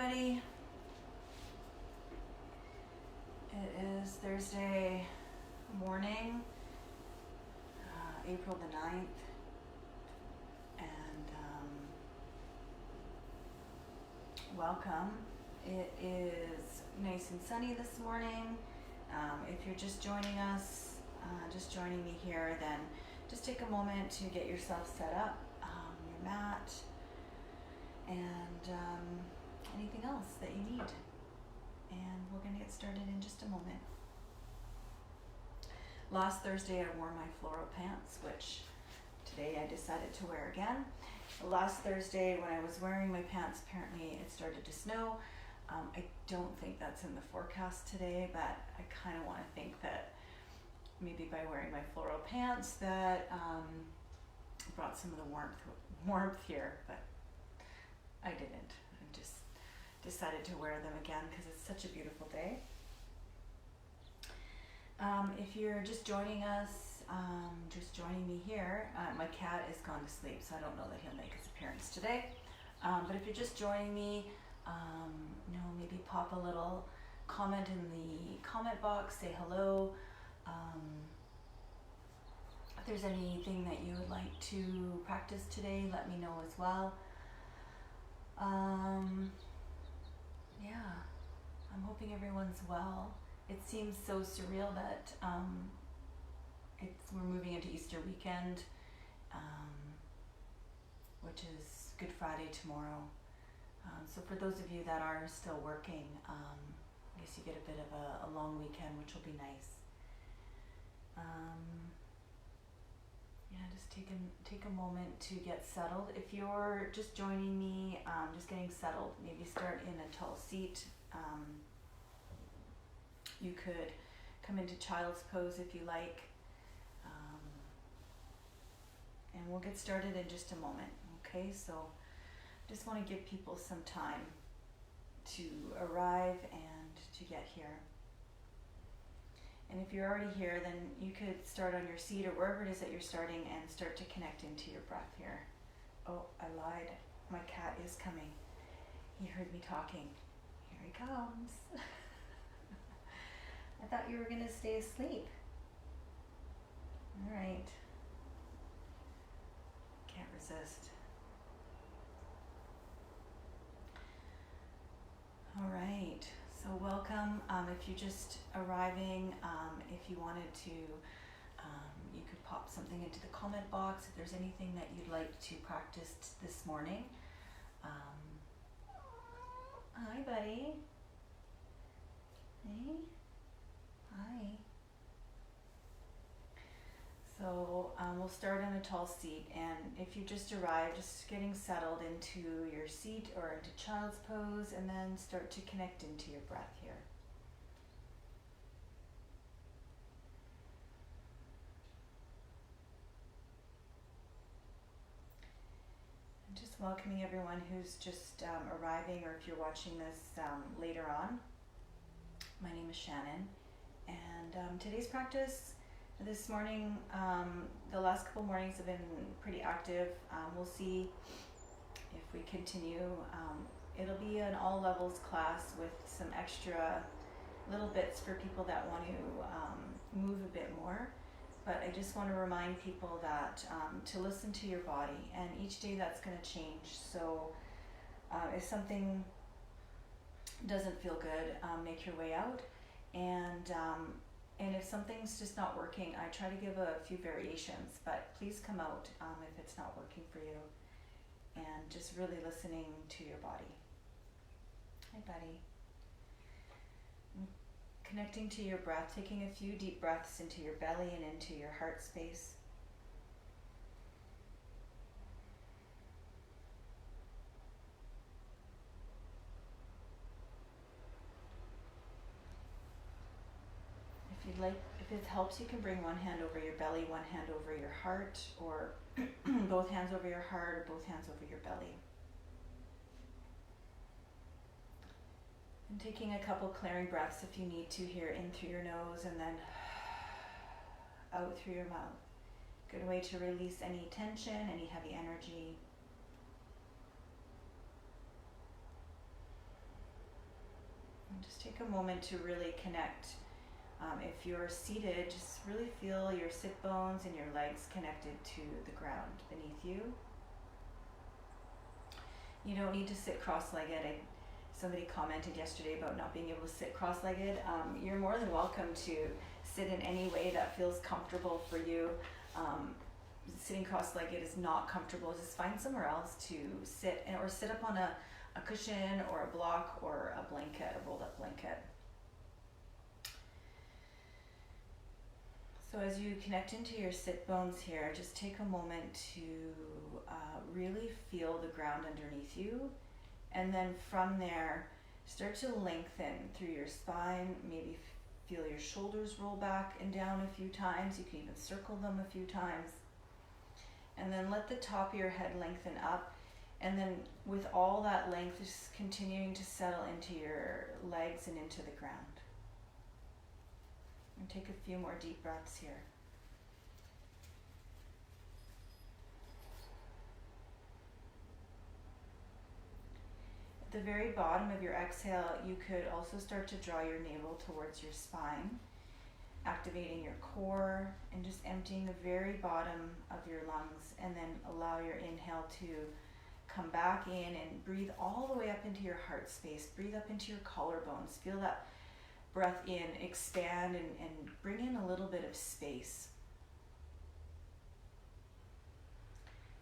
everybody. It is Thursday morning, April the 9th, and welcome. It is nice and sunny this morning. If you're just joining us, just joining me here, then just take a moment to get yourself set up, your mat, and anything else that you need. And we're going to get started in just a moment. Last Thursday I wore my floral pants, which today I decided to wear again. Last Thursday when I was wearing my pants, apparently it started to snow. I don't think that's in the forecast today, but I kind of want to think that maybe by wearing my floral pants that brought some of the warmth here, but I didn't. I just decided to wear them again because it's such a beautiful day. If you're just joining us, just joining me here, my cat is gone to sleep, so I don't know that he'll make his appearance today. But if you're just joining me, maybe pop a little comment in the comment box, say hello. If there's anything that you would like to practice today, let me know as well. I'm hoping everyone's well. It seems so surreal that we're moving into Easter weekend, which is Good Friday tomorrow. So for those of you that are still working, I guess you get a bit of a long weekend, which will be nice. Just take a moment to get settled. If you're just joining me, just getting settled, maybe start in a tall seat. You could come into child's pose if you like. And we'll get started in just a moment, okay? So just want to give people some time to arrive and to get here. And if you're already here, then you could start on your seat or wherever it is that you're starting and start to connect into your breath here. Oh, I lied. My cat is coming. He heard me talking. Here he comes. I thought you were going to stay asleep. All right. Can't resist. All right. So welcome. If you're just arriving, if you wanted to, you could pop something into the comment box if there's anything that you'd like to practice this morning. Hi, buddy. Hey. Hi. So we'll start in a tall seat, and if you just arrived, just getting settled into your seat or into child's pose, and then start to connect into your breath here. And just welcoming everyone who's just arriving, or if you're watching this later on. My name is Shannon, and today's practice this morning, the last couple mornings have been pretty active. We'll see if we continue. It'll be an all levels class with some extra little bits for people that want to move a bit more. But I just want to remind people that to listen to your body, and each day that's going to change. So if something doesn't feel good, make your way out. And if something's just not working, I try to give a few variations, but please come out if it's not working for you, and just really listening to your body. Hi, buddy. Connecting to your breath, taking a few deep breaths into your belly and into your heart space. If it helps, you can bring one hand over your belly, one hand over your heart, or both hands over your heart, or both hands over your belly. And taking a couple clearing breaths if you need to here, in through your nose and then out through your mouth. Good way to release any tension, any heavy energy. And just take a moment to really connect. If you're seated, just really feel your sit bones and your legs connected to the ground beneath you. You don't need to sit cross-legged. Somebody commented yesterday about not being able to sit cross-legged. You're more than welcome to sit in any way that feels comfortable for you. Sitting cross-legged is not comfortable. Just find somewhere else to sit, or sit up on a cushion or a block or a blanket, a rolled up blanket. So as you connect into your sit bones here, just take a moment to really feel the ground underneath you. And then from there, start to lengthen through your spine. Maybe feel your shoulders roll back and down a few times. You can even circle them a few times. And then let the top of your head lengthen up. And then with all that length, just continuing to settle into your legs and into the ground. And take a few more deep breaths here. At the very bottom of your exhale, you could also start to draw your navel towards your spine, activating your core and just emptying the very bottom of your lungs, and then allow your inhale to come back in and breathe all the way up into your heart space. Breathe up into your collarbones. Feel that breath in, expand, and bring in a little bit of space.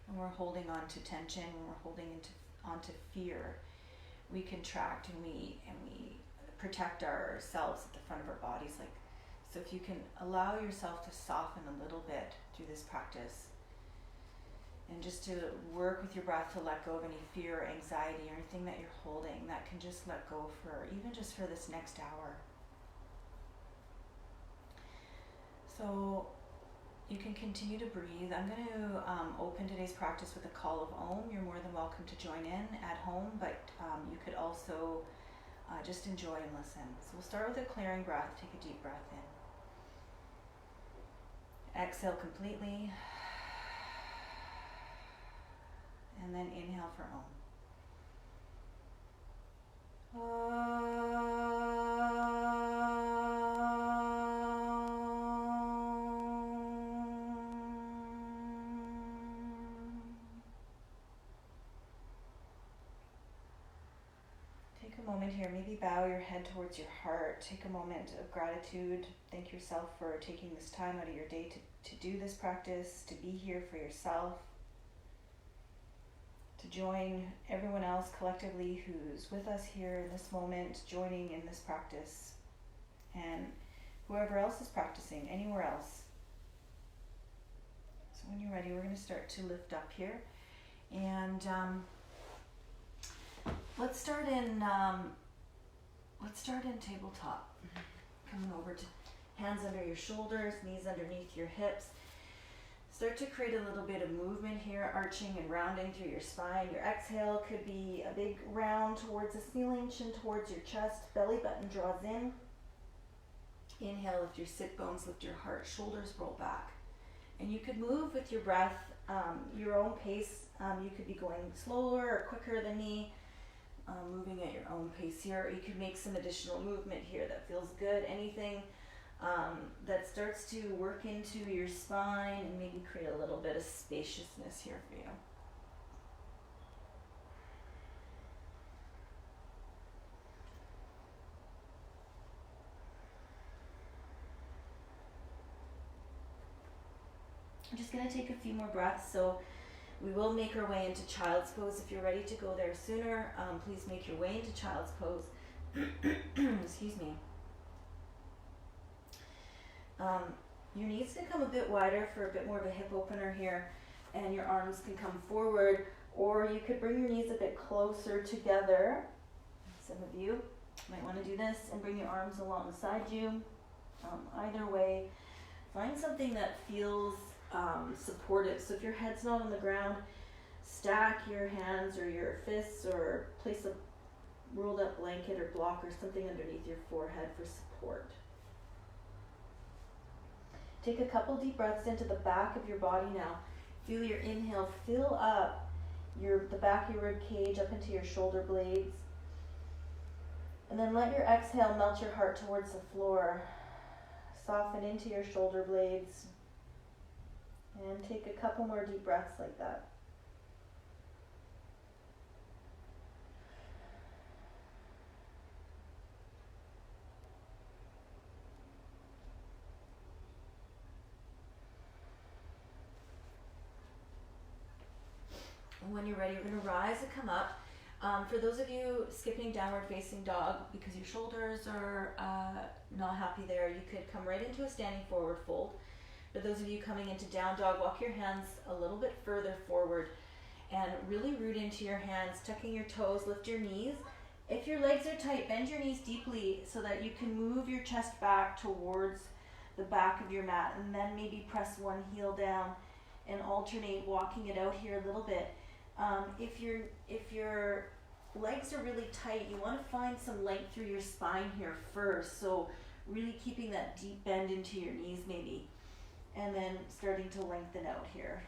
When we're holding on to tension, when we're holding onto fear, we contract and we protect ourselves at the front of our bodies. So if you can allow yourself to soften a little bit through this practice, and just to work with your breath to let go of any fear or anxiety or anything that you're holding, that can just let go for even just for this next hour. So you can continue to breathe. I'm going to open today's practice with a call of Om. You're more than welcome to join in at home, but you could also just enjoy and listen. So we'll start with a clearing breath. Take a deep breath in. Exhale completely. And then inhale for Om. Take a moment here, maybe bow your head towards your heart. Take a moment of gratitude. Thank yourself for taking this time out of your day to do this practice, to be here for yourself, to join everyone else collectively who's with us here in this moment, joining in this practice, and whoever else is practicing, anywhere else. So when you're ready, we're going to start to lift up here, and let's start in tabletop. Coming over to hands under your shoulders, knees underneath your hips. Start to create a little bit of movement here, arching and rounding through your spine. Your exhale could be a big round towards the ceiling, chin towards your chest, belly button draws in. Inhale, lift your sit bones, lift your heart, shoulders roll back. And you could move with your breath, your own pace. You could be going slower or quicker than me, moving at your own pace here. You could make some additional movement here that feels good. Anything that starts to work into your spine and maybe create a little bit of spaciousness here for you. I'm just going to take a few more breaths. So we will make our way into child's pose. If you're ready to go there sooner, please make your way into child's pose. Excuse me. Your knees can come a bit wider for a bit more of a hip opener here, and your arms can come forward, or you could bring your knees a bit closer together. Some of you might want to do this and bring your arms alongside you. Either way, find something that feels supportive. So if your head's not on the ground, stack your hands or your fists, or place a rolled up blanket or block or something underneath your forehead for support. Take a couple deep breaths into the back of your body now. Feel your inhale fill up the back of your rib cage up into your shoulder blades. And then let your exhale melt your heart towards the floor. Soften into your shoulder blades. And take a couple more deep breaths like that. And when you're ready, you're going to rise and come up. For those of you skipping downward facing dog, because your shoulders are not happy there, you could come right into a standing forward fold. For those of you coming into down dog, walk your hands a little bit further forward and really root into your hands, tucking your toes, lift your knees. If your legs are tight, bend your knees deeply so that you can move your chest back towards the back of your mat, and then maybe press one heel down and alternate walking it out here a little bit. If your legs are really tight, you want to find some length through your spine here first. So really keeping that deep bend into your knees maybe, and then starting to lengthen out here.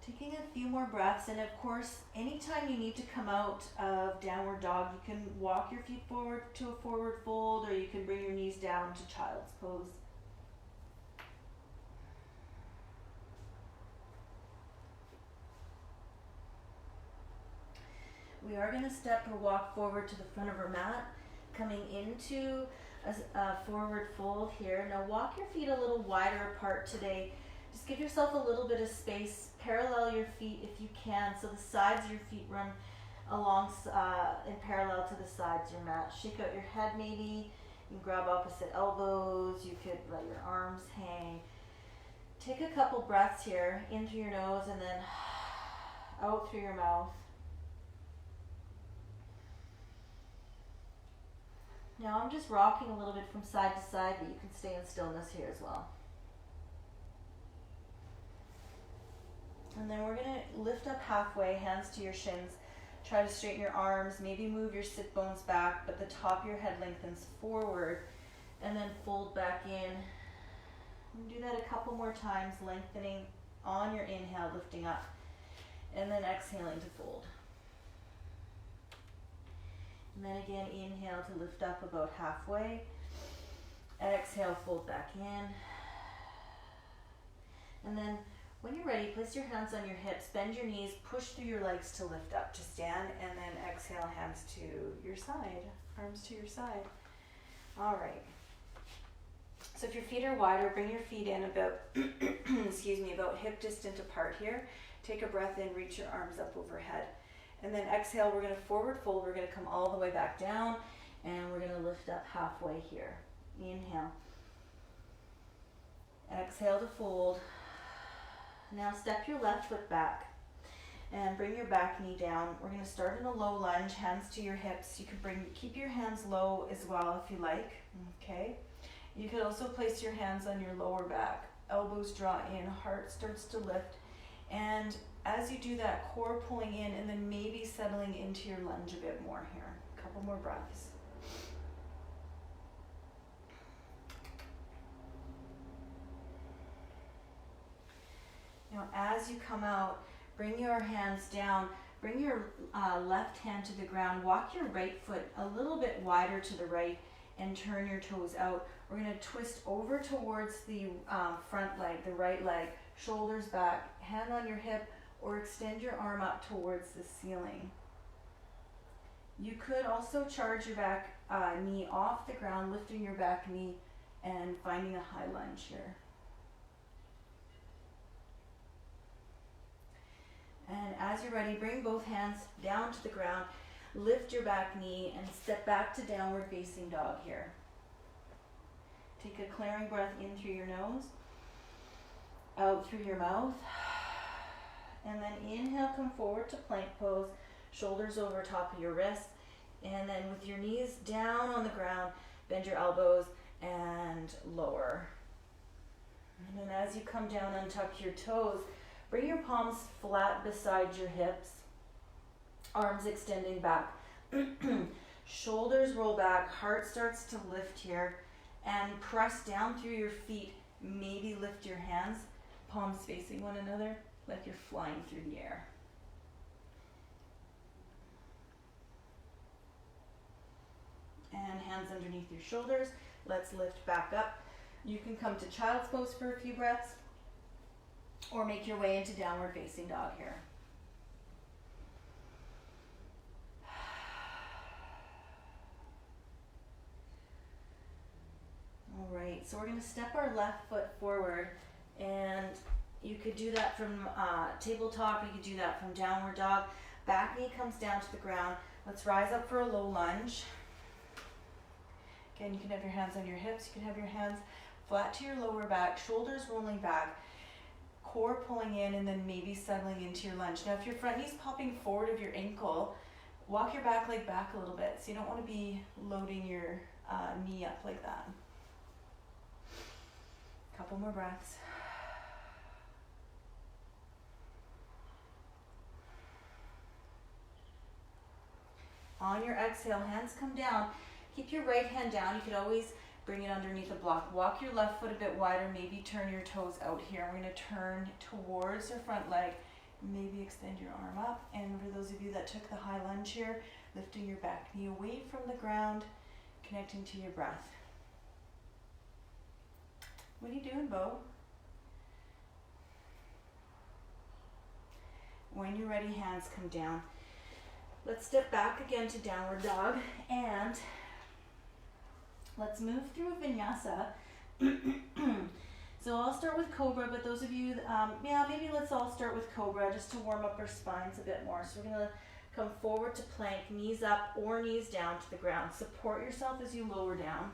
Taking a few more breaths, and of course, anytime you need to come out of downward dog, you can walk your feet forward to a forward fold, or you can bring your knees down to child's pose. We are going to step or walk forward to the front of our mat, coming into a forward fold here. Now walk your feet a little wider apart today. Just give yourself a little bit of space. Parallel your feet if you can, so the sides of your feet run along in parallel to the sides of your mat. Shake out your head maybe. You can grab opposite elbows. You could let your arms hang. Take a couple breaths here, in through your nose and then out through your mouth. Now I'm just rocking a little bit from side to side, but you can stay in stillness here as well. And then we're going to lift up halfway, hands to your shins. Try to straighten your arms, maybe move your sit bones back, but the top of your head lengthens forward, and then fold back in. And do that a couple more times, lengthening on your inhale, lifting up, and then exhaling to fold. And then again, inhale to lift up about halfway. Exhale, fold back in. And then when you're ready, place your hands on your hips, bend your knees, push through your legs to lift up to stand, and then exhale, hands to your side, arms to your side. All right. So if your feet are wider, bring your feet in about, about hip distance apart here. Take a breath in, reach your arms up overhead. And then exhale, we're going to forward fold. We're going to come all the way back down, and we're going to lift up halfway here. Inhale. Exhale to fold. Now step your left foot back and bring your back knee down. We're going to start in a low lunge, hands to your hips. You can keep your hands low as well if you like. Okay. You could also place your hands on your lower back. Elbows draw in, heart starts to lift. And as you do that, core pulling in and then maybe settling into your lunge a bit more here. A couple more breaths. Now as you come out, bring your hands down, bring your left hand to the ground, walk your right foot a little bit wider to the right and turn your toes out. We're going to twist over towards the front leg, the right leg, shoulders back, hand on your hip, or extend your arm up towards the ceiling. You could also charge your back knee off the ground, lifting your back knee and finding a high lunge here. And as you're ready, bring both hands down to the ground, lift your back knee and step back to downward facing dog here. Take a clearing breath in through your nose, out through your mouth. And then inhale, come forward to plank pose, shoulders over top of your wrists. And then with your knees down on the ground, bend your elbows and lower. And then as you come down, untuck your toes. Bring your palms flat beside your hips, arms extending back. Shoulders roll back, heart starts to lift here, and press down through your feet. Maybe lift your hands, palms facing one another, like you're flying through the air. And hands underneath your shoulders. Let's lift back up. You can come to child's pose for a few breaths, or make your way into downward facing dog here. All right, so we're going to step our left foot forward, and you could do that from tabletop, you could do that from downward dog. Back knee comes down to the ground. Let's rise up for a low lunge. Again, you can have your hands on your hips, you can have your hands flat to your lower back, shoulders rolling back, core pulling in, and then maybe settling into your lunge. Now, if your front knee's popping forward of your ankle, walk your back leg back a little bit. So you don't want to be loading your knee up like that. Couple more breaths. On your exhale, hands come down. Keep your right hand down. You could always bring it underneath a block. Walk your left foot a bit wider. Maybe turn your toes out here. We're going to turn towards your front leg. Maybe extend your arm up. And for those of you that took the high lunge here, lifting your back knee away from the ground, connecting to your breath. What are you doing, Bo? When you're ready, hands come down. Let's step back again to downward dog, and let's move through a vinyasa. So I'll start with cobra, but those of you, maybe let's all start with cobra just to warm up our spines a bit more. So we're gonna come forward to plank, knees up or knees down to the ground. Support yourself as you lower down.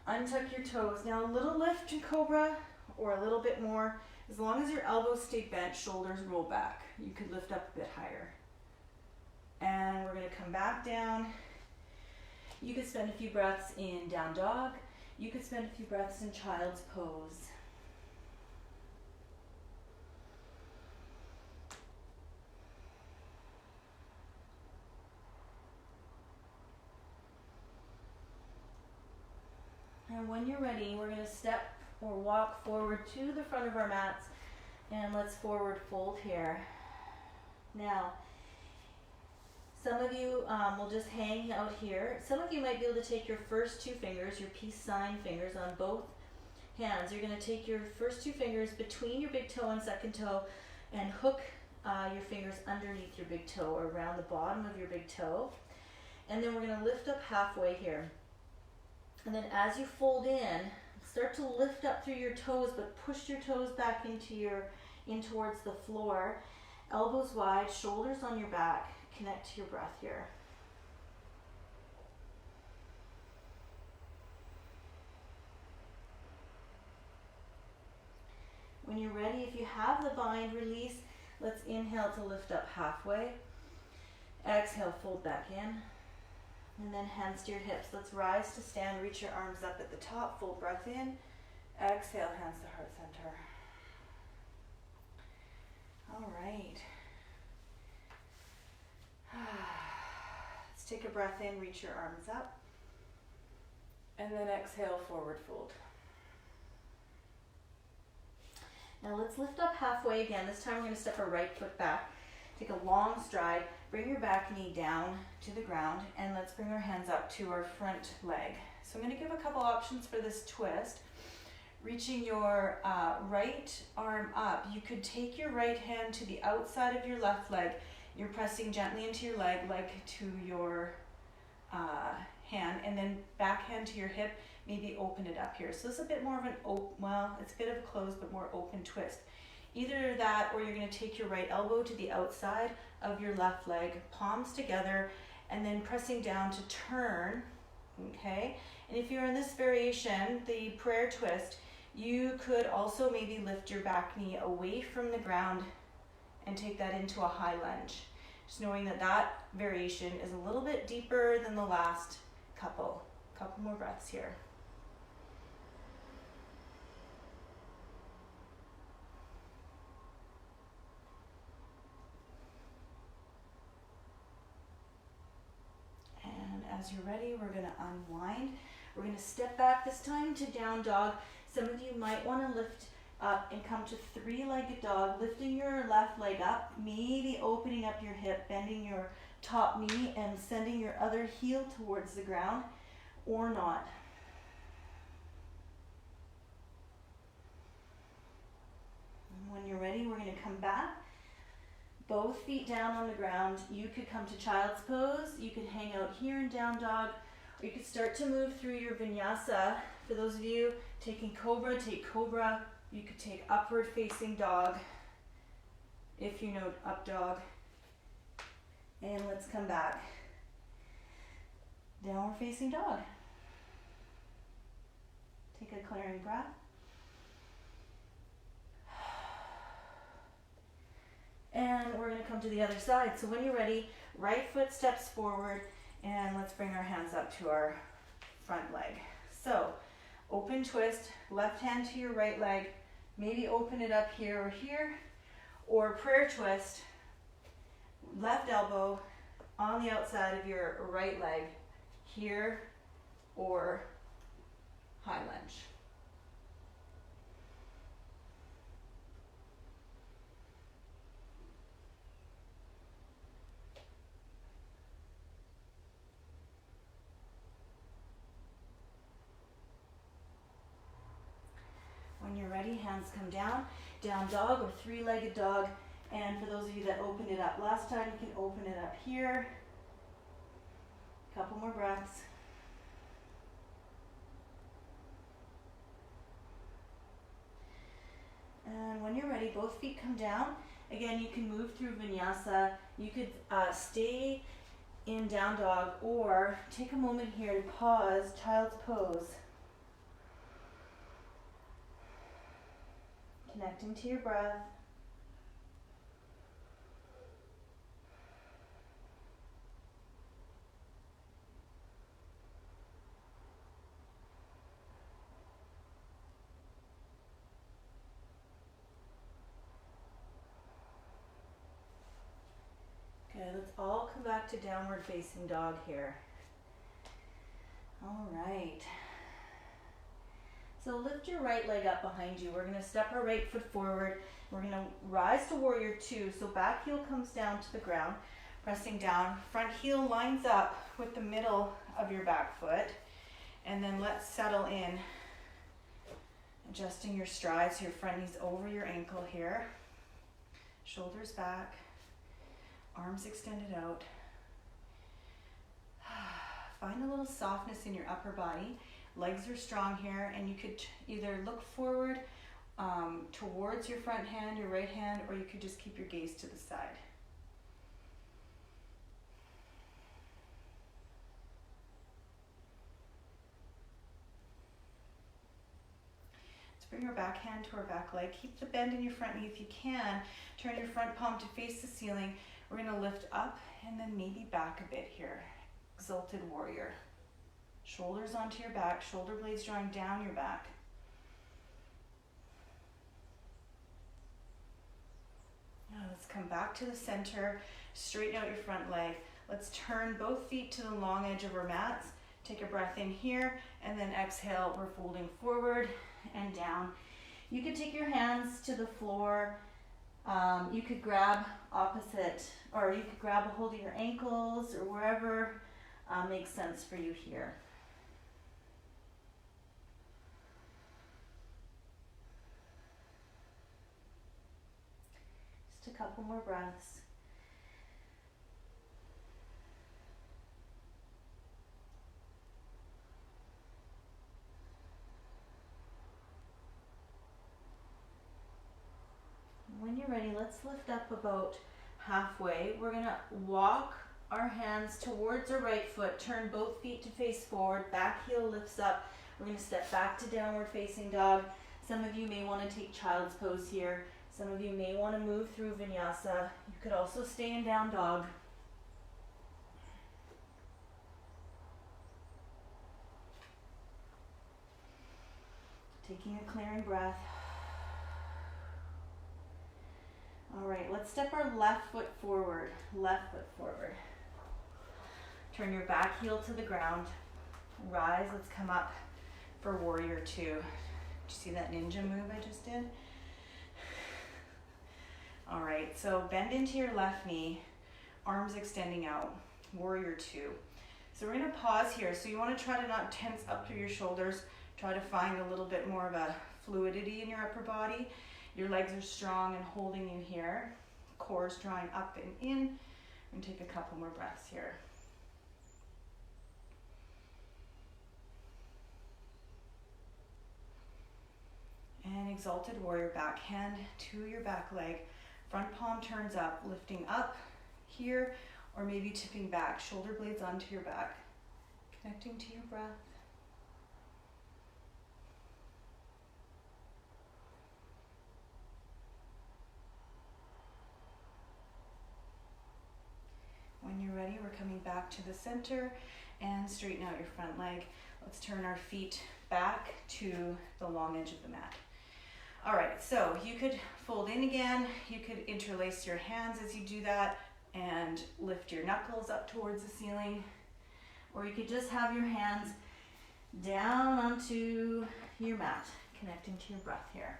Untuck your toes. Now a little lift in cobra, or a little bit more. As long as your elbows stay bent, shoulders roll back. You could lift up a bit higher. And we're going to come back down. You could spend a few breaths in down dog. You could spend a few breaths in child's pose. And when you're ready, we're going to step or walk forward to the front of our mats, and let's forward fold here. Now, some of you will just hang out here. Some of you might be able to take your first two fingers, your peace sign fingers on both hands. You're going to take your first two fingers between your big toe and second toe and hook your fingers underneath your big toe or around the bottom of your big toe. And then we're going to lift up halfway here. And then as you fold start to lift up through your toes, but push your toes back in towards the floor. Elbows wide, shoulders on your back. Connect to your breath here. When you're ready, if you have the bind, release. Let's inhale to lift up halfway. Exhale, fold back in. And then hands to your hips. Let's rise to stand, reach your arms up at the top, full breath in. Exhale, hands to heart center. All right. Let's take a breath in, reach your arms up. And then exhale, forward fold. Now let's lift up halfway again. This time we're going to step our right foot back. Take a long stride. Bring your back knee down to the ground, and let's bring our hands up to our front leg. So I'm going to give a couple options for this twist. Reaching your right arm up, you could take your right hand to the outside of your left leg. You're pressing gently into your leg to your hand, and then back hand to your hip, maybe open it up here. So this is a bit more of an it's a bit of a closed but more open twist. Either that, or you're going to take your right elbow to the outside of your left leg, palms together, and then pressing down to turn, okay? And if you're in this variation, the prayer twist, you could also maybe lift your back knee away from the ground and take that into a high lunge. Just knowing that that variation is a little bit deeper than the last couple. Couple more breaths here. As you're ready, we're going to unwind. We're going to step back this time to down dog. Some of you might want to lift up and come to three-legged dog, lifting your left leg up, maybe opening up your hip, bending your top knee and sending your other heel towards the ground or not. And when you're ready, we're going to come back. Both feet down on the ground. You could come to child's pose. You could hang out here in down dog. Or you could start to move through your vinyasa. For those of you taking cobra, take cobra. You could take upward facing dog if you know up dog. And let's come back. Downward facing dog. Take a clearing breath. And we're going to come to the other side. So when you're ready, right foot steps forward, and let's bring our hands up to our front leg. So open twist, left hand to your right leg, maybe open it up here or here, or prayer twist, left elbow on the outside of your right leg, here or high lunge. When you're ready, hands come down, down dog or three-legged dog. And for those of you that opened it up last time, you can open it up here. A couple more breaths. And when you're ready, both feet come down. Again, you can move through vinyasa. You could stay in down dog or take a moment here to pause, child's pose. Connecting to your breath. Okay, let's all come back to downward facing dog here. All right. So lift your right leg up behind you. We're going to step our right foot forward. We're going to rise to warrior two. So back heel comes down to the ground, pressing down. Front heel lines up with the middle of your back foot. And then let's settle in. Adjusting your stride so your front knee's over your ankle here. Shoulders back. Arms extended out. Find a little softness in your upper body. Legs are strong here, and you could either look forward towards your front hand, your right hand, or you could just keep your gaze to the side. Let's bring our back hand to our back leg. Keep the bend in your front knee if you can. Turn your front palm to face the ceiling. We're going to lift up and then maybe back a bit here. Exalted warrior. Shoulders onto your back, shoulder blades drawing down your back. Now let's come back to the center, straighten out your front leg. Let's turn both feet to the long edge of our mats. Take a breath in here, and then exhale, we're folding forward and down. You could take your hands to the floor. You could grab opposite, or you could grab a hold of your ankles or wherever makes sense for you here. Just a couple more breaths. When you're ready, let's lift up about halfway. We're going to walk our hands towards our right foot, turn both feet to face forward, back heel lifts up. We're going to step back to downward facing dog. Some of you may want to take child's pose here. Some of you may want to move through vinyasa. You could also stay in down dog. Taking a clearing breath. All right, let's step our left foot forward. Left foot forward. Turn your back heel to the ground. Rise, let's come up for warrior two. Did you see that ninja move I just did? All right, so bend into your left knee. arms extending out, warrior two. So we're gonna pause here. So you wanna try to not tense up through your shoulders. Try to find a little bit more of a fluidity in your upper body. Your legs are strong and holding you here. Core's drawing up and in. And take a couple more breaths here. And exalted warrior, back hand to your back leg. Front palm turns up, lifting up here, or maybe tipping back. Shoulder blades onto your back. Connecting to your breath. When you're ready, we're coming back to the center and straighten out your front leg. Let's turn our feet back to the long edge of the mat. All right, so you could fold in again. You could interlace your hands as you do that and lift your knuckles up towards the ceiling. Or you could just have your hands down onto your mat, connecting to your breath here.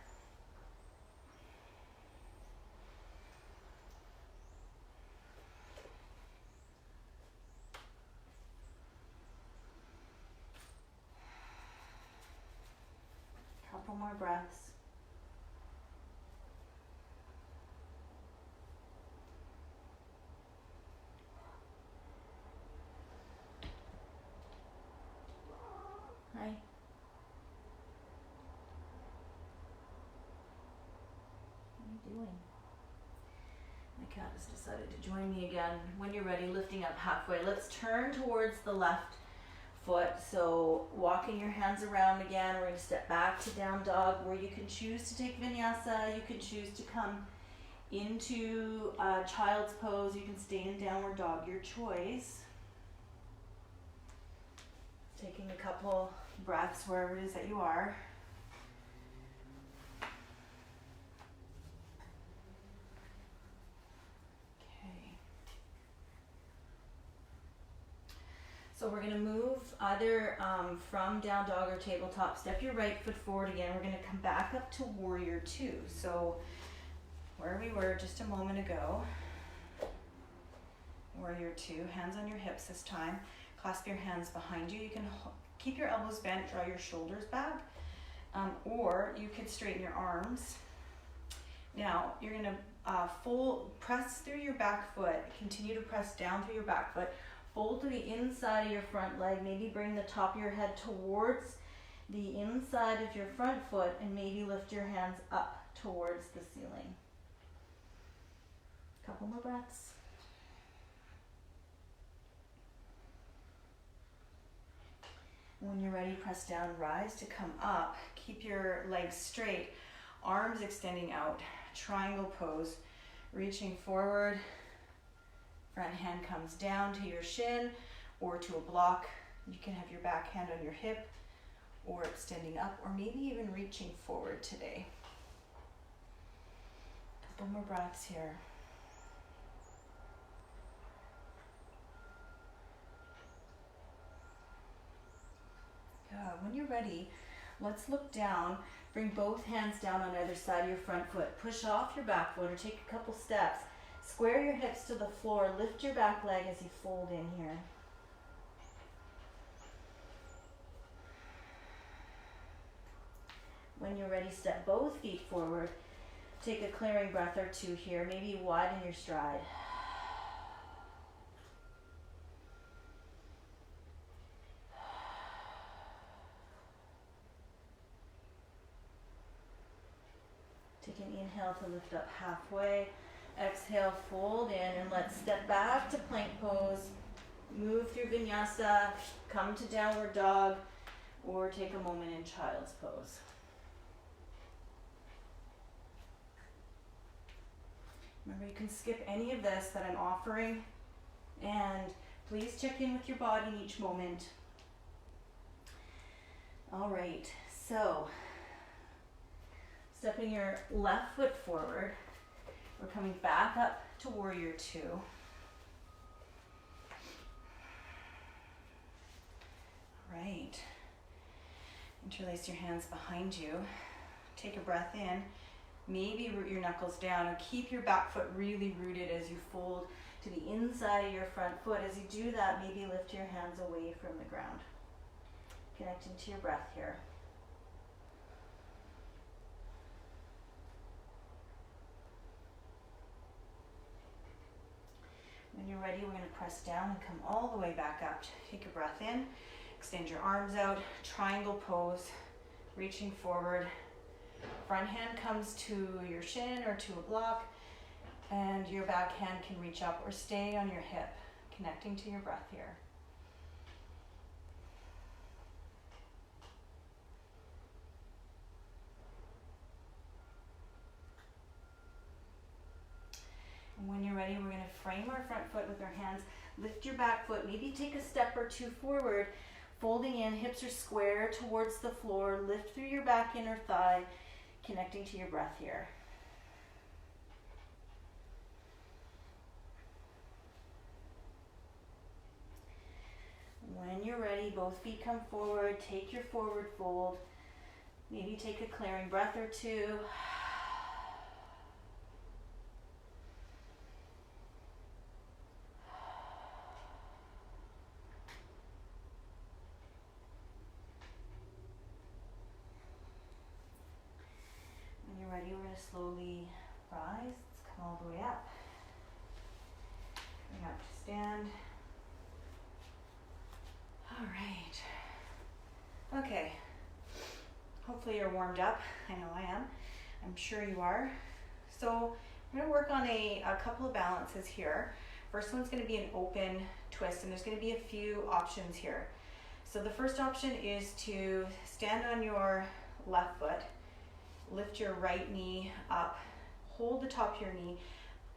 Couple more breaths. Hi. What are you doing? My cat has decided to join me again. When you're ready, lifting up halfway. Let's turn towards the left foot. So walking your hands around again. We're going to step back to down dog, where you can choose to take vinyasa. You can choose to come into child's pose. You can stay in downward dog, your choice. Taking a couple breaths wherever it is that you are. Okay. So we're going to move either from down dog or tabletop. Step your right foot forward again. We're going to come back up to warrior two. So where we were just a moment ago. Warrior two, hands on your hips this time. Clasp your hands behind you. You can keep your elbows bent, draw your shoulders back, or you could straighten your arms. Now, you're gonna press through your back foot, continue to press down through your back foot, fold to the inside of your front leg, maybe bring the top of your head towards the inside of your front foot, and maybe lift your hands up towards the ceiling. Couple more breaths. When you're ready, press down, rise to come up. Keep your legs straight, arms extending out, triangle pose, reaching forward. Front hand comes down to your shin or to a block. You can have your back hand on your hip or extending up, or maybe even reaching forward today. Couple more breaths here. When you're ready, let's look down. Bring both hands down on either side of your front foot. Push off your back foot or take a couple steps. Square your hips to the floor. Lift your back leg as you fold in here. When you're ready, step both feet forward. Take a clearing breath or two here. Maybe widen your stride. Take an inhale to lift up halfway. Exhale, fold in, and let's step back to plank pose. Move through vinyasa, come to downward dog, or take a moment in child's pose. Remember, you can skip any of this that I'm offering, and please check in with your body in each moment. All right, so stepping your left foot forward, we're coming back up to warrior two. All right, interlace your hands behind you. Take a breath in. Maybe root your knuckles down and keep your back foot really rooted as you fold to the inside of your front foot. As you do that, maybe lift your hands away from the ground. Connecting to your breath here. When you're ready, we're going to press down and come all the way back up. Take a breath in, extend your arms out, triangle pose, reaching forward. Front hand comes to your shin or to a block, and your back hand can reach up or stay on your hip, connecting to your breath here. And when you're ready, we're going to frame our front foot with our hands. Lift your back foot, maybe take a step or two forward, folding in, hips are square towards the floor. Lift through your back inner thigh, connecting to your breath here. When you're ready, both feet come forward, take your forward fold. Maybe take a clearing breath or two. When you're ready, we're going to slowly rise. Let's come all the way up. Bring up to stand. All right. Okay. Hopefully you're warmed up. I know I am. I'm sure you are. So I'm going to work on a couple of balances here. First one's going to be an open twist, and there's going to be a few options here. So the first option is to stand on your left foot, lift your right knee up, hold the top of your knee,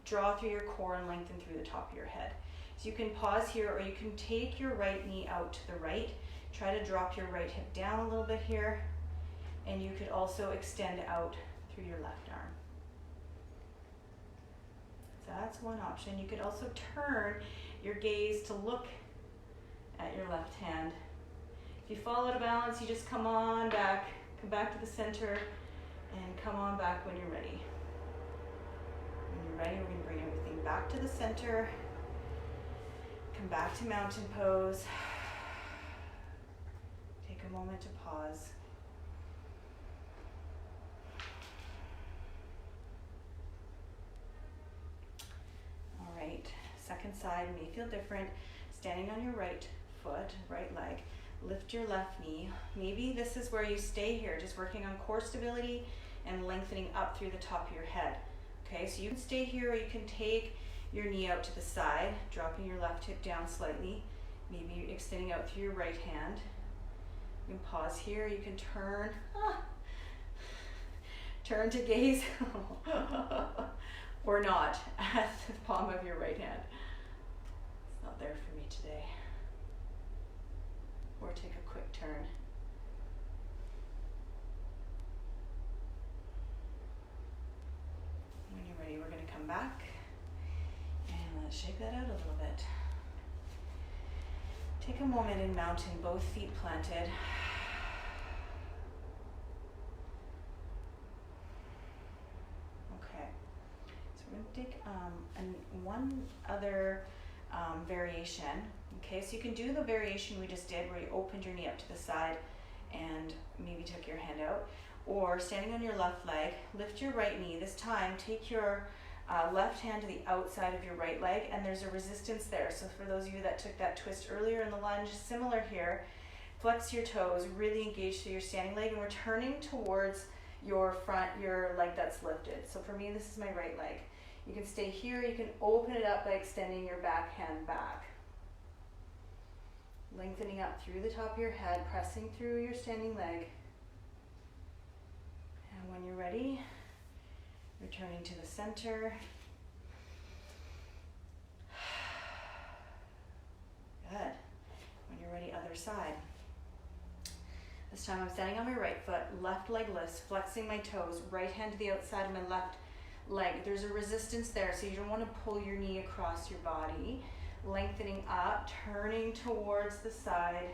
draw through your core and lengthen through the top of your head. So you can pause here, or you can take your right knee out to the right. Try to drop your right hip down a little bit here, and you could also extend out through your left arm. So that's one option. You could also turn your gaze to look at your left hand. If you fall out of balance, you just come on back, come back to the center, and come on back when you're ready. When you're ready, we're going to bring everything back to the center. Come back to mountain pose. Take a moment to pause. All right, second side may feel different. Standing on your right foot, right leg, lift your left knee. Maybe this is where you stay here, just working on core stability and lengthening up through the top of your head. Okay, so you can stay here, or you can take your knee out to the side, dropping your left hip down slightly, maybe extending out through your right hand. You can pause here, you can turn, turn to gaze, or not, at the palm of your right hand. It's not there for me today. Or take a quick turn. When you're ready, we're going to come back. And let's shake that out a little bit. Take a moment in mountain, both feet planted. Okay, so we're going to take one other variation. Okay, so you can do the variation we just did where you opened your knee up to the side and maybe took your hand out. Or standing on your left leg, lift your right knee. This time, take your left hand to the outside of your right leg, and there's a resistance there. So for those of you that took that twist earlier in the lunge, similar here, flex your toes, really engage through your standing leg, and we're turning towards your leg that's lifted. So for me, this is my right leg. You can stay here, you can open it up by extending your back hand back. Lengthening up through the top of your head, pressing through your standing leg. And when you're ready, returning to the center. Good. When you're ready, other side. This time I'm standing on my right foot, left leg lifts, flexing my toes, right hand to the outside of my left leg. There's a resistance there, so you don't want to pull your knee across your body. Lengthening up, turning towards the side,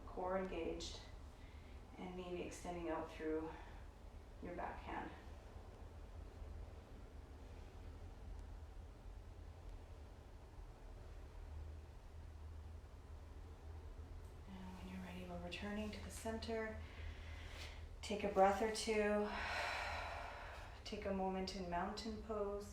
core engaged, and maybe extending out through your back hand. returning to the center. Take a breath or two. Take a moment in mountain pose.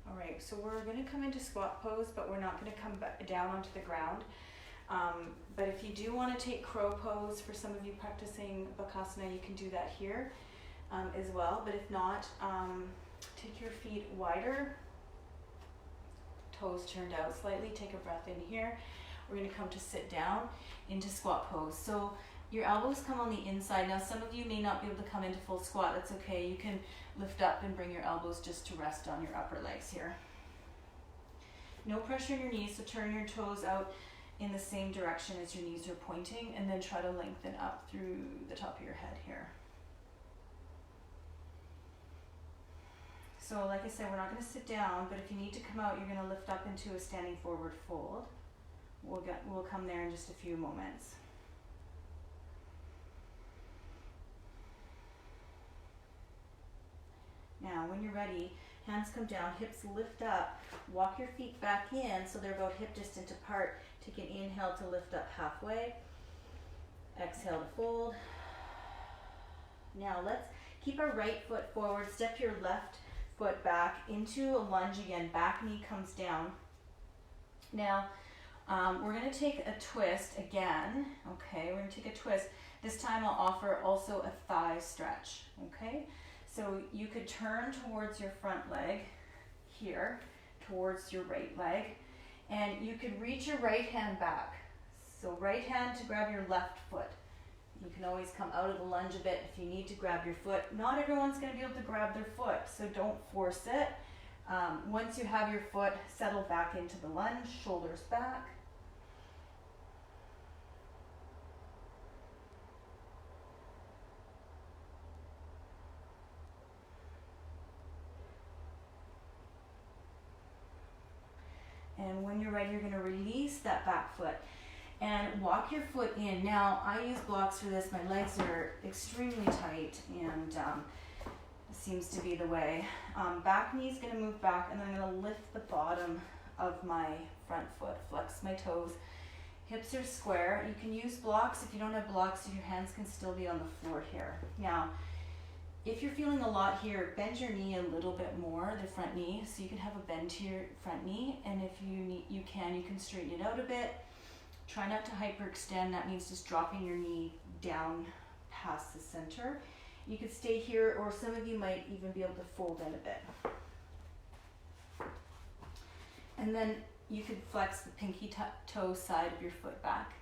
All right, so we're going to come into squat pose, but we're not going to come back down onto the ground. But if you do want to take crow pose, for some of you practicing Bakasana, you can do that here as well. But if not, take your feet wider, toes turned out slightly. Take a breath in here. We're going to come to sit down into squat pose. So your elbows come on the inside. Now some of you may not be able to come into full squat. That's okay. You can lift up and bring your elbows just to rest on your upper legs here. No pressure in your knees, so turn your toes out in the same direction as your knees are pointing, and then try to lengthen up through the top of your head here. So like I said, we're not going to sit down, but if you need to come out, you're going to lift up into a standing forward fold. We'll come there in just a few moments. Now, when you're ready, hands come down, hips lift up, walk your feet back in so they're about hip distance apart. Take an inhale to lift up halfway. Exhale to fold. Now let's keep our right foot forward, step your left foot back into a lunge again, back knee comes down. Now, we're going to take a twist again, okay, we're going to take a twist. This time I'll offer also a thigh stretch, okay? So you could turn towards your front leg here, towards your right leg, and you could reach your right hand back. So right hand to grab your left foot. You can always come out of the lunge a bit if you need to grab your foot. Not everyone's going to be able to grab their foot, so don't force it. Once you have your foot, settle back into the lunge, shoulders back. And when you're ready, you're going to release that back foot and walk your foot in. Now, I use blocks for this. My legs are extremely tight, and it seems to be the way. Back knee is going to move back, and then I'm going to lift the bottom of my front foot, flex my toes. Hips are square. You can use blocks. If you don't have blocks, your hands can still be on the floor here. Now, if you're feeling a lot here, bend your knee a little bit more, the front knee, so you can have a bend to your front knee. And if you can straighten it out a bit. Try not to hyperextend. That means just dropping your knee down past the center. You could stay here, or some of you might even be able to fold in a bit. And then you could flex the pinky toe side of your foot back.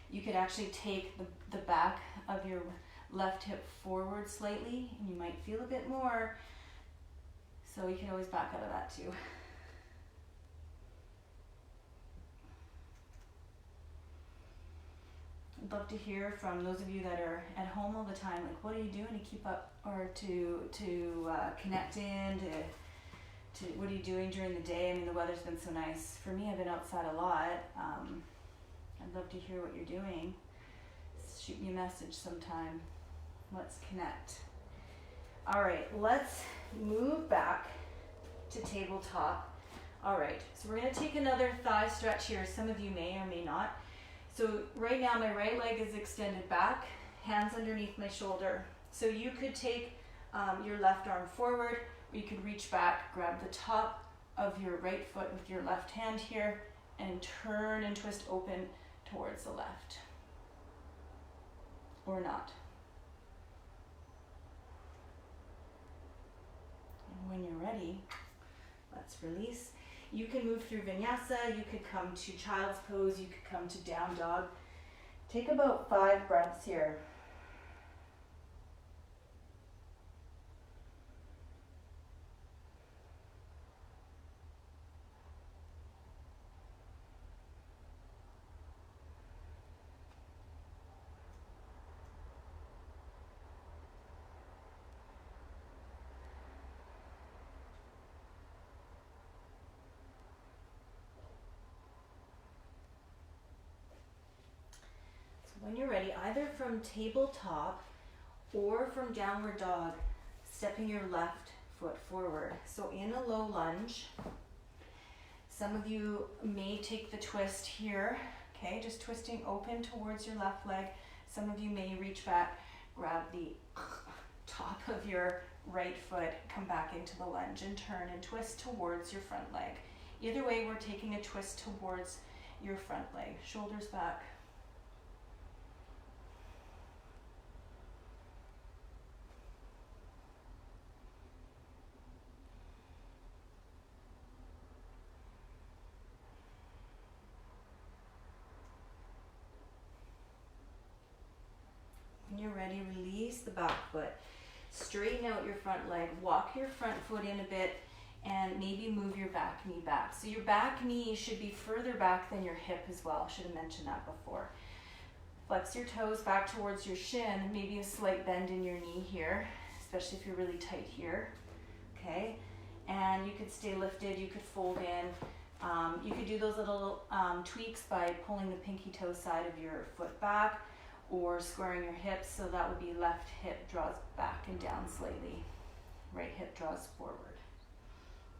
You could actually take the back of your left hip forward slightly, and you might feel a bit more. So you can always back out of that too. I'd love to hear from those of you that are at home all the time, like what are you doing to keep up, or to connect in, to what are you doing during the day? I mean, the weather's been so nice. For me, I've been outside a lot. I'd love to hear what you're doing. Shoot me a message sometime. Let's connect. All right, let's move back to tabletop. All right, so we're gonna take another thigh stretch here. Some of you may or may not. So right now my right leg is extended back, hands underneath my shoulder. So you could take your left arm forward, or you could reach back, grab the top of your right foot with your left hand here, and turn and twist open towards the left. Or not. And when you're ready, let's release. You can move through vinyasa, you could come to child's pose, you could come to down dog. Take about 5 breaths here. When you're ready, either from tabletop or from downward dog, stepping your left foot forward. So in a low lunge, some of you may take the twist here, okay, just twisting open towards your left leg. Some of you may reach back, grab the top of your right foot, come back into the lunge and turn and twist towards your front leg. Either way, we're taking a twist towards your front leg, shoulders back. When you're ready, release the back foot. Straighten out your front leg. Walk your front foot in a bit and maybe move your back knee back. So your back knee should be further back than your hip as well. Should have mentioned that before. Flex your toes back towards your shin. Maybe a slight bend in your knee here, especially if you're really tight here. Okay, and you could stay lifted. You could fold in. You could do those little tweaks by pulling the pinky toe side of your foot back, or squaring your hips, so that would be left hip draws back and down slightly. Right hip draws forward.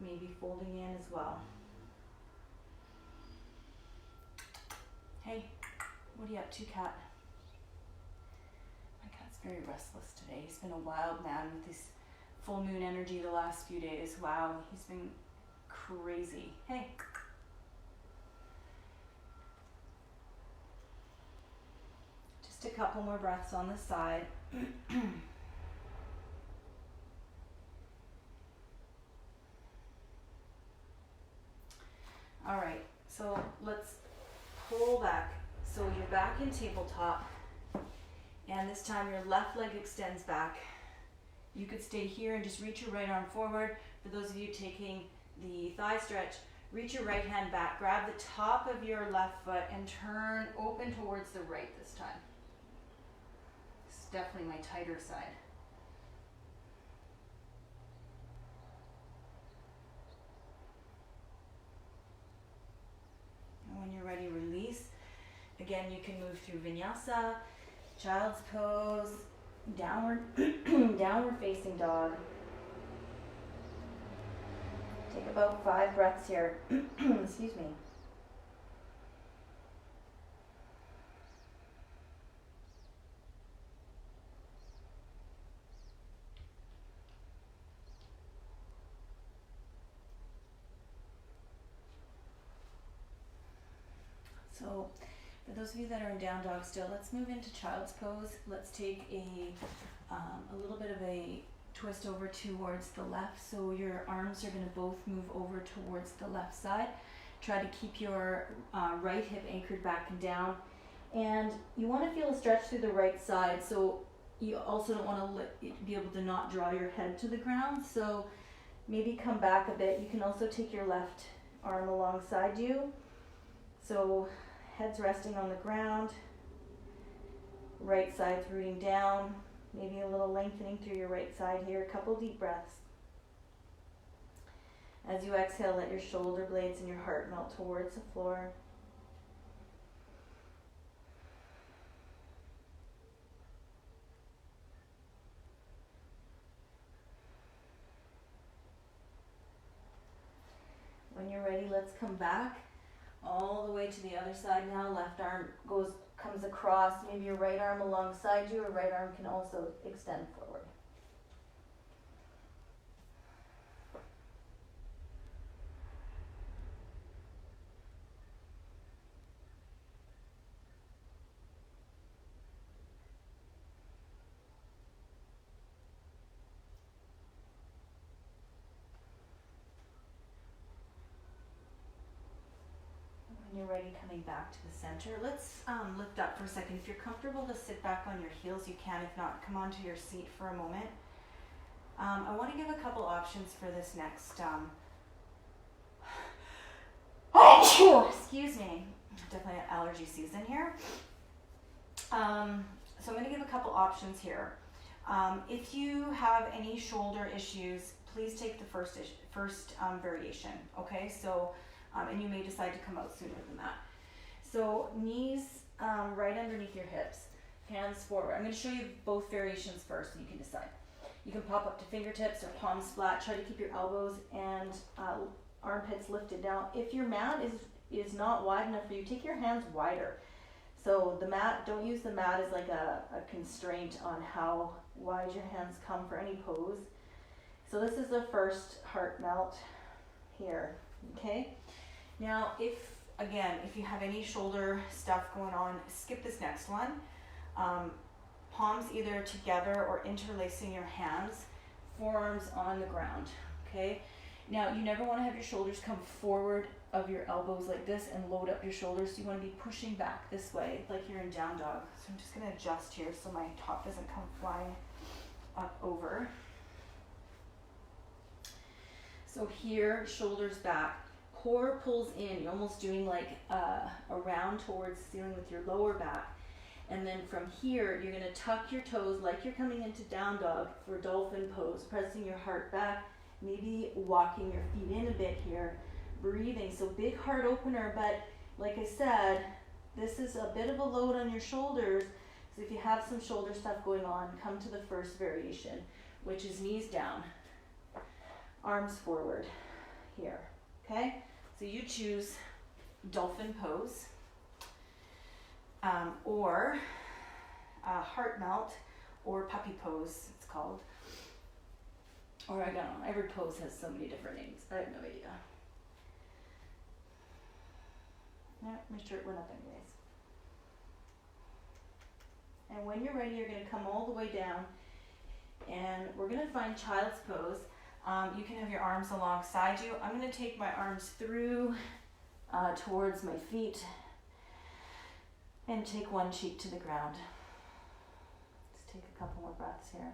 Maybe folding in as well. Hey, what are you up to, cat? My cat's very restless today. He's been a wild man with this full moon energy the last few days. Wow, he's been crazy. Hey. A couple more breaths on the side. All right, so let's pull back. So you're back in tabletop, and this time your left leg extends back. You could stay here and just reach your right arm forward. For those of you taking the thigh stretch, reach your right hand back, grab the top of your left foot and turn open towards the right this time. Definitely my tighter side. And when you're ready, release. Again, you can move through vinyasa, child's pose, downward, downward facing dog. Take about 5 breaths here. Excuse me. So for those of you that are in down dog still, let's move into child's pose. Let's take a little bit of a twist over towards the left. So your arms are going to both move over towards the left side. Try to keep your right hip anchored back and down. And you want to feel a stretch through the right side. So you also don't want to be able to not draw your head to the ground. So maybe come back a bit. You can also take your left arm alongside you. So head's resting on the ground, right side's rooting down, maybe a little lengthening through your right side here. A couple deep breaths. As you exhale, let your shoulder blades and your heart melt towards the floor. When you're ready, let's come back all the way to the other side now. Left arm comes across, maybe your right arm alongside you, or right arm can also extend forward. You're ready, coming back to the center. Let's lift up for a second. If you're comfortable to sit back on your heels, you can. If not, come onto your seat for a moment. I want to give a couple options for this next excuse me, definitely an allergy season here. So I'm going to give a couple options here. If you have any shoulder issues, please take the first variation, okay? So and you may decide to come out sooner than that. So knees right underneath your hips, hands forward. I'm going to show you both variations first so you can decide. You can pop up to fingertips or palms flat. Try to keep your elbows and armpits lifted. Now, if your mat is not wide enough for you, take your hands wider. So the mat, don't use the mat as like a constraint on how wide your hands come for any pose. So this is the first heart melt here, okay? Now, if you have any shoulder stuff going on, skip this next one. Palms either together or interlacing your hands, forearms on the ground, okay? Now, you never want to have your shoulders come forward of your elbows like this and load up your shoulders. So you want to be pushing back this way, like you're in down dog. So I'm just going to adjust here so my top doesn't come flying up over. So here, shoulders back, core pulls in. You're almost doing like a round towards the ceiling with your lower back. And then from here, you're going to tuck your toes like you're coming into down dog for dolphin pose, pressing your heart back, maybe walking your feet in a bit here, breathing. So big heart opener, but like I said, this is a bit of a load on your shoulders. So if you have some shoulder stuff going on, come to the first variation, which is knees down, arms forward here, okay? So you choose dolphin pose. Or heart melt, or puppy pose, it's called. Or I don't know, every pose has so many different names. I have no idea. Yeah, my shirt went up anyways. And when you're ready, you're going to come all the way down, and we're going to find child's pose. You can have your arms alongside you. I'm going to take my arms through towards my feet, and take one cheek to the ground. Let's take a couple more breaths here.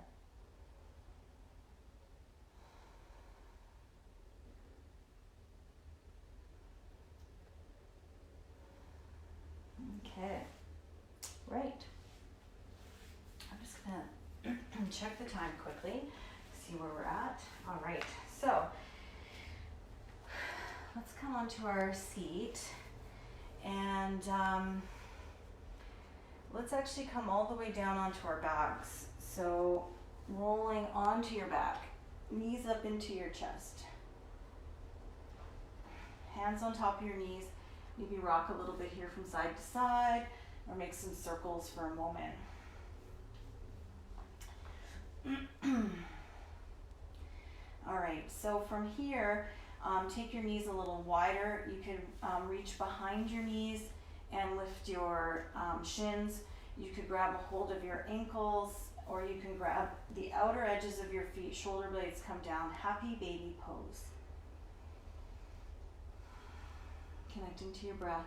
Okay, right. I'm just gonna check the time quickly, see where we're at. All right, so let's come onto our seat, and let's actually come all the way down onto our backs. So rolling onto your back, knees up into your chest. Hands on top of your knees. Maybe rock a little bit here from side to side, or make some circles for a moment. All right, so from here, take your knees a little wider. You can reach behind your knees and lift your shins. You could grab a hold of your ankles, or you can grab the outer edges of your feet, shoulder blades come down, happy baby pose. Connecting to your breath.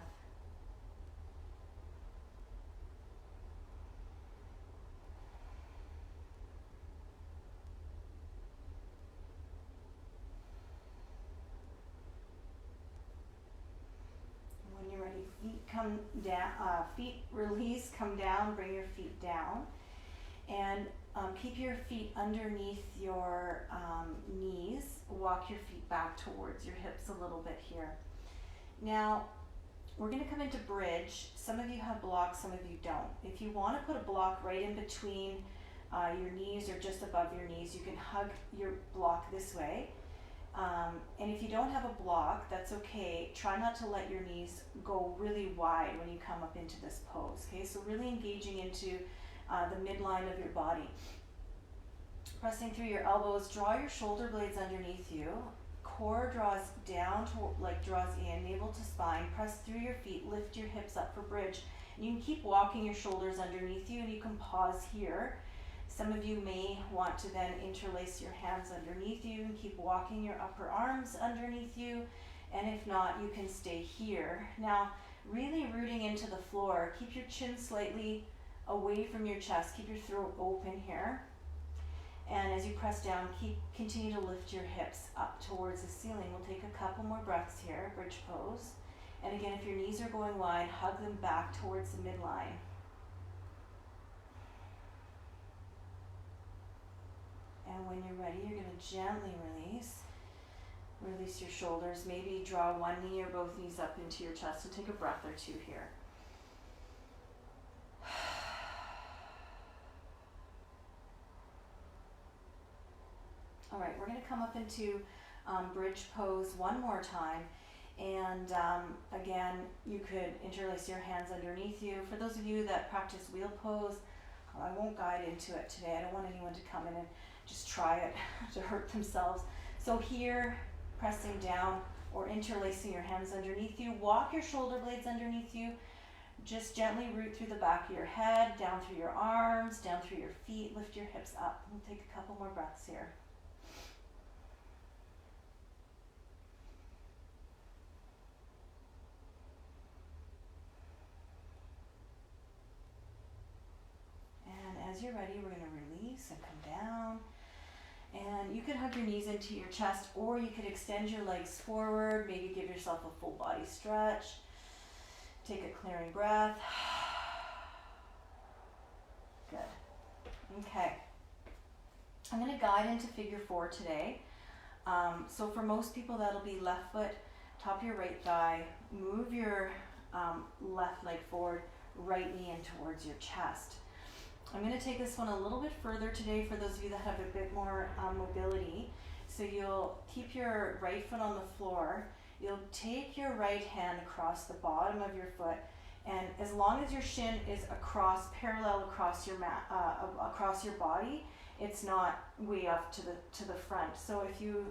When you're ready, feet come down, feet release, come down, bring your feet down, and keep your feet underneath your knees. Walk your feet back towards your hips a little bit here. Now, we're going to come into bridge. Some of you have blocks, some of you don't. If you want to put a block right in between your knees or just above your knees, you can hug your block this way. And if you don't have a block, that's okay. Try not to let your knees go really wide when you come up into this pose, okay? So really engaging into the midline of your body. Pressing through your elbows, draw your shoulder blades underneath you. Core draws down, draws in, navel to spine. Press through your feet, lift your hips up for bridge. And you can keep walking your shoulders underneath you, and you can pause here. Some of you may want to then interlace your hands underneath you and keep walking your upper arms underneath you. And if not, you can stay here. Now, really rooting into the floor. Keep your chin slightly away from your chest. Keep your throat open here. And as you press down, continue to lift your hips up towards the ceiling. We'll take a couple more breaths here, bridge pose. And again, if your knees are going wide, hug them back towards the midline. And when you're ready, you're going to gently release. Release your shoulders. Maybe draw one knee or both knees up into your chest, and take a breath or two here. All right, we're going to come up into bridge pose one more time. And again, you could interlace your hands underneath you. For those of you that practice wheel pose, I won't guide into it today. I don't want anyone to come in and just try it to hurt themselves. So here, pressing down or interlacing your hands underneath you. Walk your shoulder blades underneath you. Just gently root through the back of your head, down through your arms, down through your feet. Lift your hips up. We'll take a couple more breaths here. And as you're ready, we're going to release and come down. And you can hug your knees into your chest, or you could extend your legs forward. Maybe give yourself a full body stretch. Take a clearing breath. Good. Okay. I'm going to guide into figure 4 today. So for most people, that'll be left foot, top of your right thigh. Move your left leg forward, right knee in towards your chest. I'm going to take this one a little bit further today for those of you that have a bit more mobility. So you'll keep your right foot on the floor. You'll take your right hand across the bottom of your foot, and as long as your shin is parallel across your mat, across your body, it's not way up to the front. So if you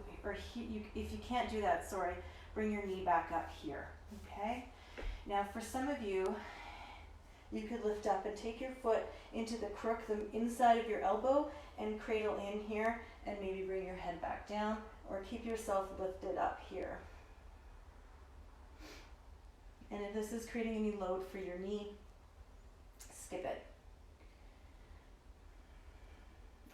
can't do that, bring your knee back up here. Okay. Now for some of you, you could lift up and take your foot into the crook, the inside of your elbow, and cradle in here, and maybe bring your head back down, or keep yourself lifted up here. And if this is creating any load for your knee, skip it.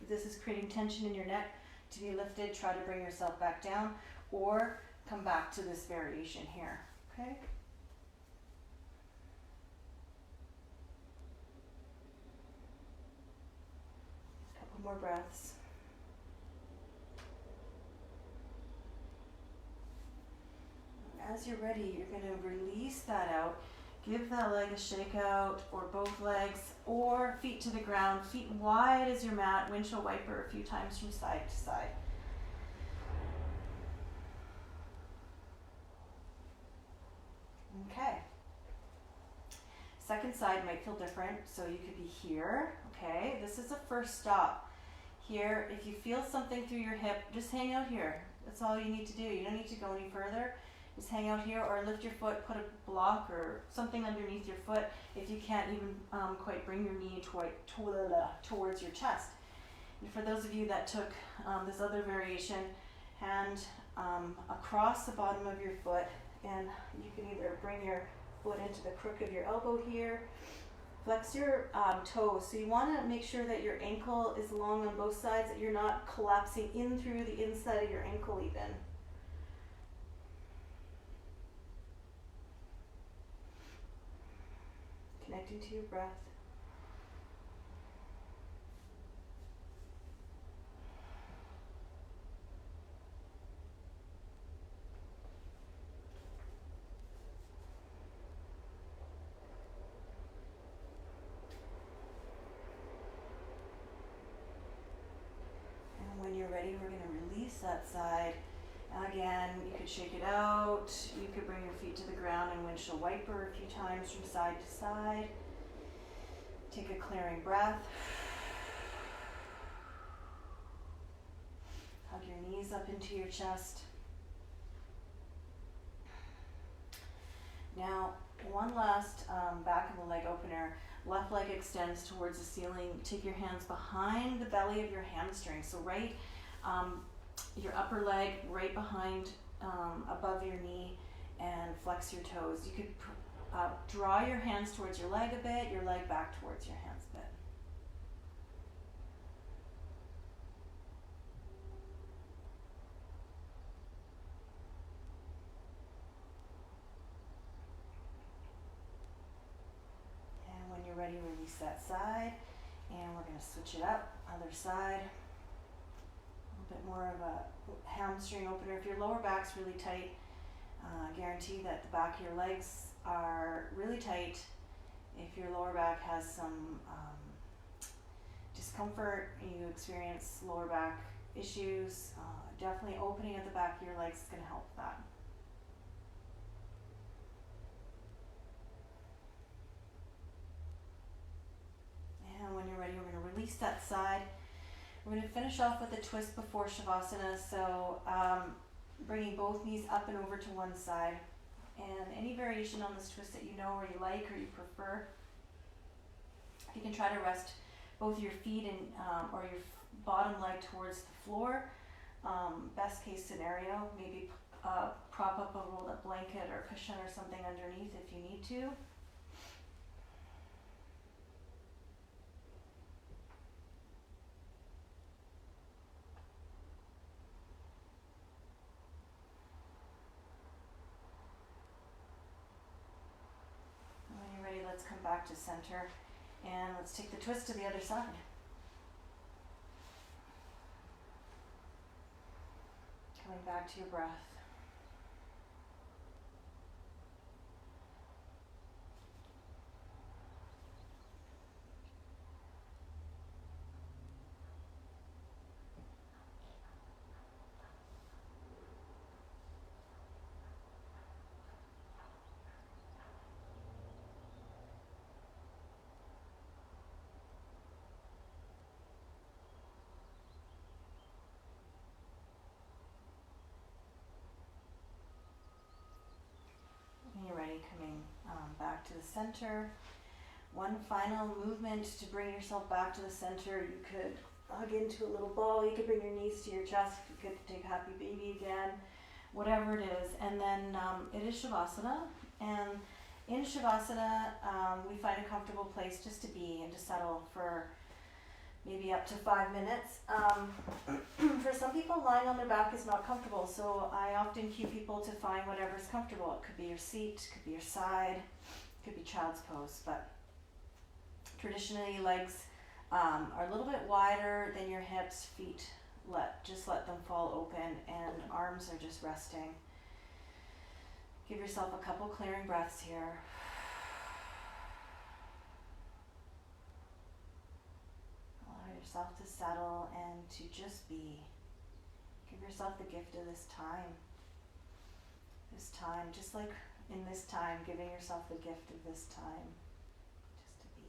If this is creating tension in your neck to be lifted, try to bring yourself back down, or come back to this variation here. Okay? More breaths. As you're ready, you're going to release that out. Give that leg a shake out, or both legs, or feet to the ground, feet wide as your mat, windshield wiper a few times from side to side. Okay. Second side might feel different, so you could be here. Okay, this is a first stop. Here, if you feel something through your hip, just hang out here. That's all you need to do. You don't need to go any further. Just hang out here, or lift your foot, put a block or something underneath your foot if you can't even quite bring your knee towards your chest. And for those of you that took this other variation, hand across the bottom of your foot, and you can either bring your foot into the crook of your elbow here. Flex your toes. So you want to make sure that your ankle is long on both sides, that you're not collapsing in through the inside of your ankle even. Connecting to your breath. When you're ready, we're going to release that side. Again, you could shake it out. You could bring your feet to the ground and windshield wiper a few times from side to side. Take a clearing breath. Hug your knees up into your chest. Now, one last back of the leg opener. Left leg extends towards the ceiling. Take your hands behind the belly of your hamstring. So right, your upper leg right behind, above your knee, and flex your toes. You could draw your hands towards your leg a bit, your leg back towards your hands a bit. When you're ready, release that side, and we're going to switch it up. Other side. A little bit more of a hamstring opener. If your lower back's really tight, guarantee that the back of your legs are really tight. If your lower back has some discomfort, you experience lower back issues, definitely opening at the back of your legs is going to help that. And when you're ready, we're going to release that side. We're going to finish off with a twist before Shavasana. So bringing both knees up and over to one side. And any variation on this twist that you know or you like or you prefer. You can try to rest both your feet and or your bottom leg towards the floor. Best case scenario, maybe prop up a rolled up blanket or cushion or something underneath if you need to. And when you're ready, let's come back to center and let's take the twist to the other side. Coming back to your breath. When you're ready, coming back to the center. One final movement to bring yourself back to the center. You could hug into a little ball. You could bring your knees to your chest. You could take happy baby again. Whatever it is. And then it is Shavasana. And in Shavasana, we find a comfortable place just to be and to settle for maybe up to 5 minutes. For some people, lying on their back is not comfortable, so I often cue people to find whatever's comfortable. It could be your seat, it could be your side, it could be child's pose, but traditionally legs are a little bit wider than your hips, feet, just let them fall open, and arms are just resting. Give yourself a couple clearing breaths here. Yourself to settle and to just be. Give yourself the gift of this time. This time, just like in this time, giving yourself the gift of this time. Just to be.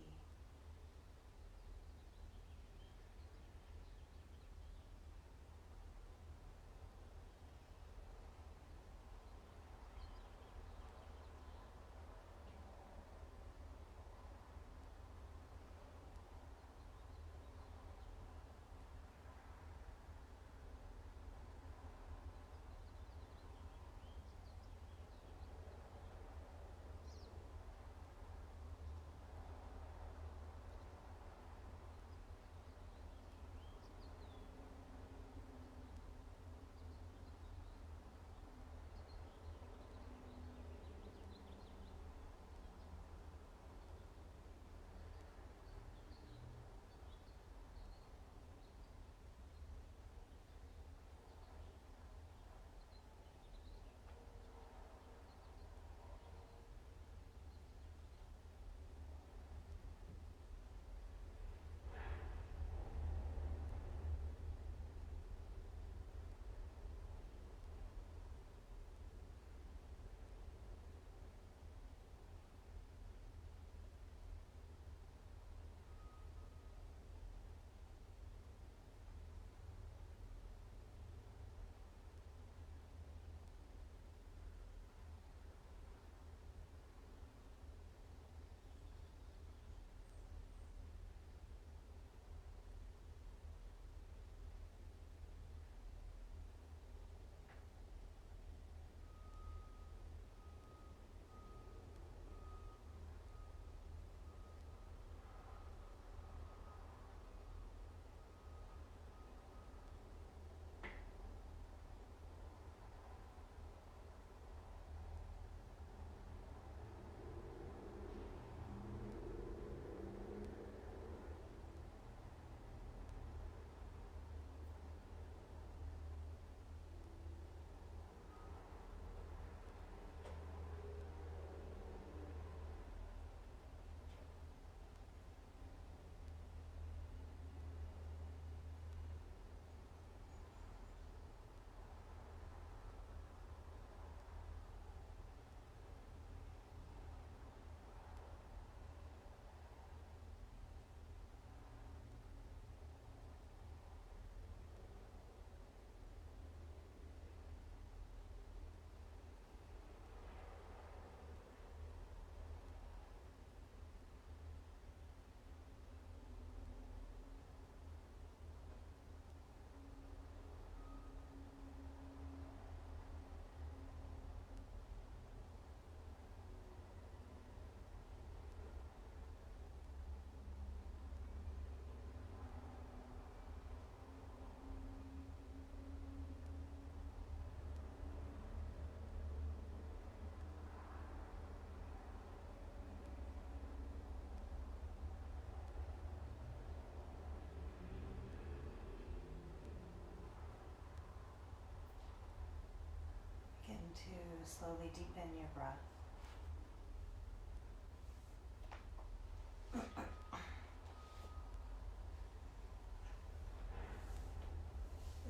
to slowly deepen your breath.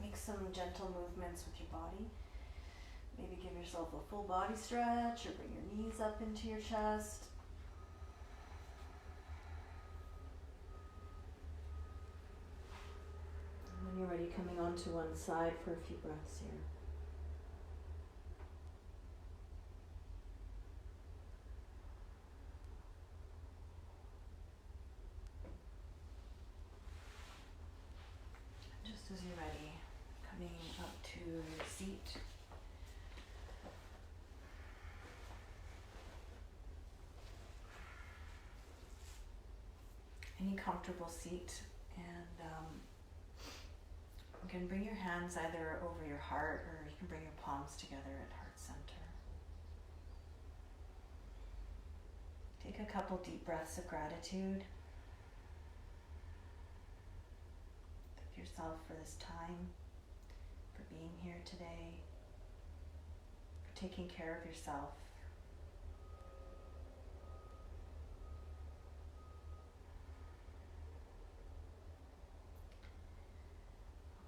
Make some gentle movements with your body. Maybe give yourself a full body stretch or bring your knees up into your chest. And when you're ready, coming onto one side for a few breaths here. Just as you're ready, coming up to your seat. Any comfortable seat, and you can bring your hands either over your heart or you can bring your palms together at heart center. Take a couple deep breaths of gratitude. Thank yourself for this time, for being here today, for taking care of yourself.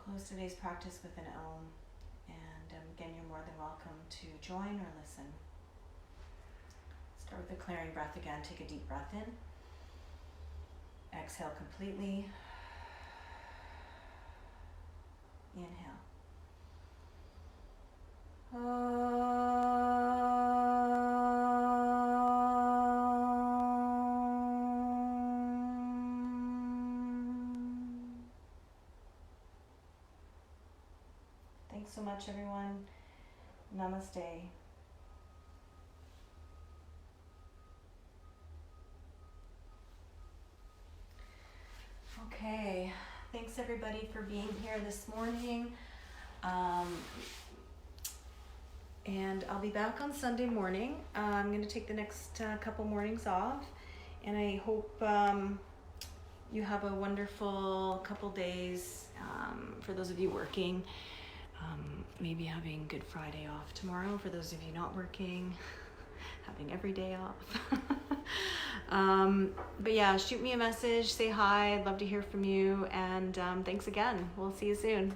Close today's practice with an Om, and again, you're more than welcome to join or listen. Start with a clearing breath again. Take a deep breath in. Exhale completely. Inhale. Thanks so much, everyone. Namaste. Okay, thanks everybody for being here this morning. And I'll be back on Sunday morning. I'm going to take the next couple mornings off, and I hope you have a wonderful couple days. For those of you working, maybe having Good Friday off tomorrow. For those of you not working, having every day off. But yeah, shoot me a message, say hi. I'd love to hear from you, and thanks again. We'll see you soon.